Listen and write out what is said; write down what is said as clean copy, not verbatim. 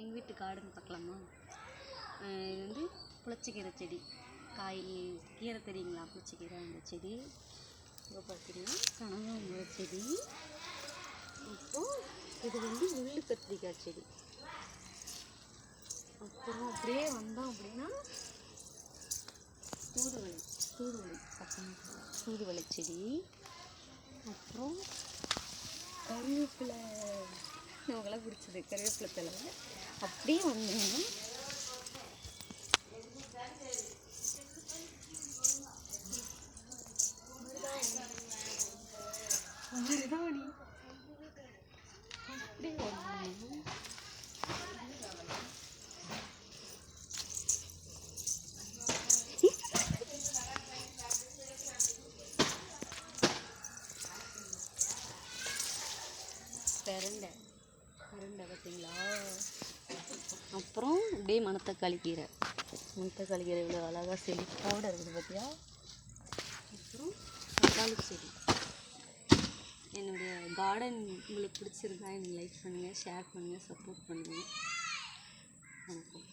எங்கள் வீட்டு கார்டன் பார்க்கலாமா? இது வந்து புளிச்சக்கீரை செடி. கீரை தெரியுங்களா? புளிச்சக்கீரை அந்த செடி. இப்போ பார்த்தீங்கன்னா கனகாம்பரம் செடி. அப்புறம் இது வந்து முள்ளு கத்திரிக்காய் செடி. அப்புறம் அப்படியே வந்தோம் அப்படின்னா தூதுவளை செடி. அப்புறம் கருவேப்பிலை, நமக்கெல்லாம் பிடிச்சது கருவேப்பிலை தலை. அப்படியே வந்தீங்கன்னா மருதாணி. அப்படியே வந்தீங்கன்னா பிரண்டை பார்த்தீங்களா? அப்புறம் அப்படியே மணத்தக்காளி கீரை இவ்வளோ அழகாக செழிப்போடு இருக்குது பார்த்தியா? அப்புறம் தக்காளி செடி. என்னுடைய கார்டன் உங்களுக்கு பிடிச்சிருந்தா எனக்கு லைக் பண்ணுங்கள், ஷேர் பண்ணுங்கள், சப்போர்ட் பண்ணுங்கள். வணக்கம்.